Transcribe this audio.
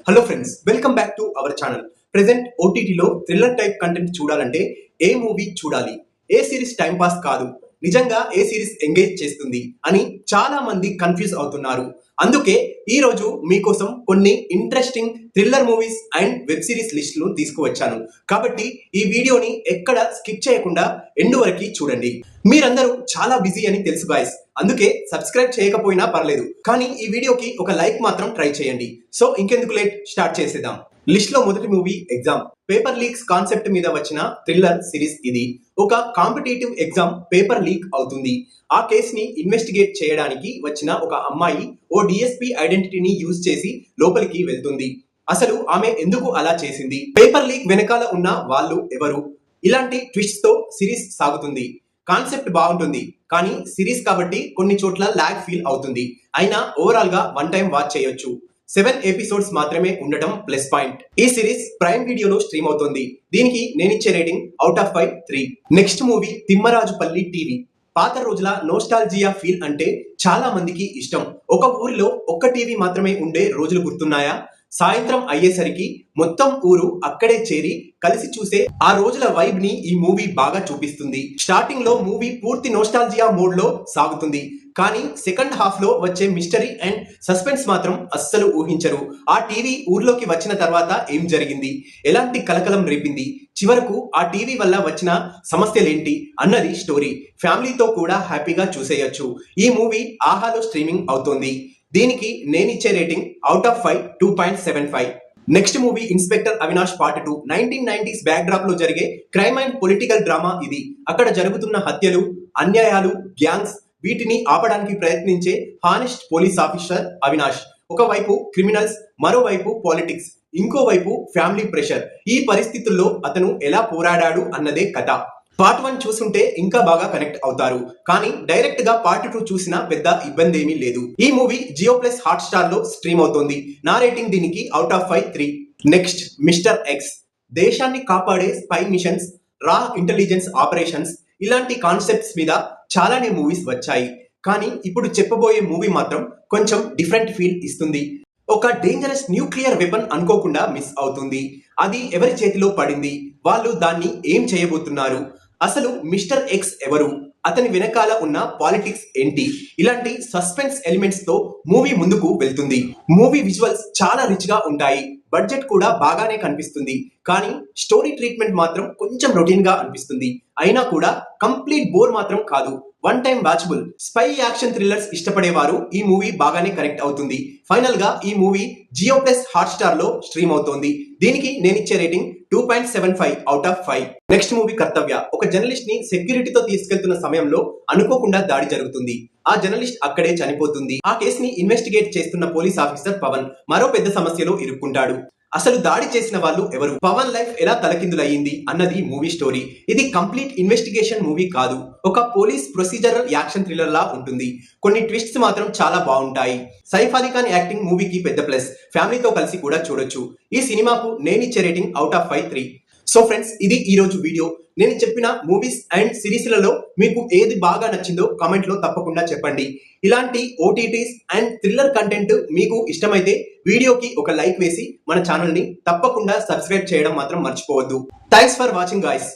Hello friends, welcome back to our channel. Present ఓటీటీలో thriller type content చూడాలంటే ఏ movie చూడాలి, ఏ series time pass కాదు, నిజంగా ఏ సిరీస్ ఎంగేజ్ చేస్తుంది అని చాలా మంది కన్ఫ్యూజ్ అవుతున్నారు. అందుకే ఈ రోజు మీకోసం కొన్ని interesting thriller movies and web series లిస్టులు తీసుకువచ్చాను. కాబట్టి ఈ వీడియోని ఎక్కడ స్కిప్ చేయకుండా ఎండ్ వరకు చూడండి. మీరందరూ చాలా బిజీ అని తెలుసు గాయస్, అందుకే సబ్స్క్రైబ్ చేయకపోయినా పర్లేదు, కానీ ఈ వీడియోకి ఒక లైక్ మాత్రం ట్రై చేయండి. సో ఇంకెందుకు లేట్, స్టార్ట్ చేసేద్దాం. లిస్ట్ లో మొదటి movie exam. Paper leaks concept మీద వచ్చిన థ్రిల్లర్ సిరీస్ ఇది. ఒక కాంపిటేటివ్ ఎగ్జామ్ పేపర్ లీక్ అవుతుంది. ఆ కేసుని ఇన్వెస్టిగేట్ చేయడానికి వచ్చిన ఒక అమ్మాయి ఓ డిఎస్పీ ఐడెంటిటీని యూజ్ చేసి లోపలికి వెళ్తుంది. అసలు ఆమె ఎందుకు అలా చేసింది, పేపర్ లీక్ వెనకాల ఉన్న వాళ్ళు ఎవరు, ఇలాంటి ట్విస్ట్ తో సిరీస్ సాగుతుంది. కాన్సెప్ట్ బాగుంటుంది, కానీ సిరీస్ కాబట్టి కొన్ని చోట్ల లాగ్ ఫీల్ అవుతుంది. అయినా ఓవరాల్ గా వన్ టైం వాచ్ చేయొచ్చు. 7 ఎపిసోడ్స్ మాత్రమే ఉండటం ప్లస్ పాయింట్. ఈ సిరీస్ ప్రైమ్ వీడియోలో స్ట్రీమ్ అవుతుంది. దీనికి నేనిచ్చే rating out of 5 3. Next movie Thimmarajupalli TV. పాత రోజుల నోస్టాల్జియా ఫీల్ అంటే చాలా మందికి ఇష్టం. ఒక ఊరిలో ఒక్క టీవీ మాత్రమే ఉండే రోజులు గుర్తున్నాయా? సాయంత్రం అయ్యేసరికి మొత్తం ఊరు అక్కడే చేరి కలిసి చూసే ఆ రోజుల వైబ్ ని ఈ మూవీ బాగా చూపిస్తుంది. స్టార్టింగ్ లో మూవీ పూర్తి నోస్టాల్జియా మోడ్ లో సాగుతుంది, కానీ సెకండ్ హాఫ్ లో వచ్చే మిస్టరీ అండ్ సస్పెన్స్ మాత్రం అస్సలు ఊహించరు. ఆ టీవీ ఊర్లోకి వచ్చిన తర్వాత ఏం జరిగింది, ఎలాంటి కలకలం రేపింది, చివరకు ఆ టీవీ వల్ల వచ్చిన సమస్యలేంటి అన్నది స్టోరీ. ఫ్యామిలీతో కూడా హ్యాపీగా చూసేయచ్చు. ఈ మూవీ ఆహాలో స్ట్రీమింగ్ అవుతోంది. దీనికి నేనిచ్చే rating out of 5 2.75. Next movie inspector Avinash part 2. 1990s backdrop లో జరిగే క్రైమ్ అండ్ పొలిటికల్ డ్రామా ఇది. అక్కడ జరుగుతున్న హత్యలు, అన్యాయాలు, గ్యాంగ్స్, వీటిని ఆపడానికి ప్రయత్నించే హానెస్ట్ పోలీస్ ఆఫీసర్ అవినాష్. ఒకవైపు క్రిమినల్స్, మరోవైపు పాలిటిక్స్, ఇంకోవైపు ఫ్యామిలీ ప్రెషర్. ఈ పరిస్థితుల్లో అతను ఎలా పోరాడాడు అన్నదే కథ. పార్ట్ 1 చూసుంటే ఇంకా బాగా కనెక్ట్ అవుతారు, కానీ డైరెక్ట్ గా పార్ట్ 2 చూసినా పెద్ద ఇబ్బంది ఏమీ లేదు. ఈ movie Jio plus hot star లో స్ట్రీమ్ అవుతోంది. నా రేటింగ్ దీనికి out of 5 3. Next mister X. దేశాన్ని కాపాడే స్పై మిషన్స్, రా ఇంటెలిజెన్స్ ఆపరేషన్స్, ఇలాంటి కాన్సెప్ట్స్ మీద చాలానే మూవీస్ వచ్చాయి, కానీ ఇప్పుడు చెప్పబోయే మూవీ మాత్రం కొంచెం డిఫరెంట్ ఫీల్ ఇస్తుంది. ఒక డేంజరస్ న్యూక్లియర్ వెపన్ అనుకోకుండా మిస్ అవుతుంది. అది ఎవరి చేతిలో పడింది, వాళ్ళు దాన్ని ఏం చేయబోతున్నారు, అసలు మిస్టర్ ఎక్స్ ఎవరు, అతని వెనకాల ఉన్న పాలిటిక్స్ ఏంటి, ఇలాంటి సస్పెన్స్ ఎలిమెంట్స్ తో మూవీ ముందుకు వెళ్తుంది. మూవీ విజువల్స్ చాలా రిచ్ గా ఉంటాయి, బడ్జెట్ కూడా బాగానే కనిపిస్తుంది, కానీ స్టోరీ ట్రీట్మెంట్ మాత్రం కొంచెం రొటీన్ గా అనిపిస్తుంది. అయినా కూడా కంప్లీట్ బోర్ మాత్రం కాదు, one time watchable. Spy action thrillers ఇష్టపడేవారు ఈ మూవీ బాగానే కనెక్ట్ అవుతుంది. ఫైనల్ గా ఈ movie Jio plus hot star లో స్ట్రీమ్ అవుతోంది. దీనికి నేనిచ్చే rating 2.75 out of 5. Next movie Kartavya. ఒక జర్నలిస్ట్ ని సెక్యూరిటీతో తీసుకెళ్తున్న సమయంలో అనుకోకుండా దాడి జరుగుతుంది. ఆ జర్నలిస్ట్ అక్కడే చనిపోతుంది. ఆ కేసుని ఇన్వెస్టిగేట్ చేస్తున్న పోలీస్ ఆఫీసర్ పవన్ మరో పెద్ద సమస్యలో ఇరుక్కుంటాడు. అసలు దాడి చేసిన వాళ్ళు ఎవరు, పవన్ లైఫ్ ఎలా తలకిందులయ్యింది అన్నది మూవీ స్టోరీ. ఇది కంప్లీట్ ఇన్వెస్టిగేషన్ మూవీ కాదు, ఒక పోలీస్ ప్రొసీజరల్ యాక్షన్ థ్రిల్లర్ లా ఉంటుంది. కొన్ని ట్విస్ట్స్ మాత్రం చాలా బాగుంటాయి. సైఫ్ అలీ ఖాన్ యాక్టింగ్ మూవీకి పెద్ద ప్లస్. ఫ్యామిలీతో కలిసి కూడా చూడొచ్చు. ఈ సినిమాకు నేనిచ్చే rating out of 5 3. So friends, ఇది ఈ రోజు వీడియో. నేను చెప్పిన మూవీస్ అండ్ సిరీస్లలో మీకు ఏది బాగా నచ్చిందో కామెంట్ లో తప్పకుండా చెప్పండి. ఇలాంటి ఓటీటీస్ అండ్ థ్రిల్లర్ కంటెంట్ మీకు ఇష్టమైతే వీడియోకి ఒక లైక్ వేసి మన ఛానల్ ని తప్పకుండా సబ్స్క్రైబ్ చేయడం మాత్రం మర్చిపోవద్దు. Thanks for watching guys.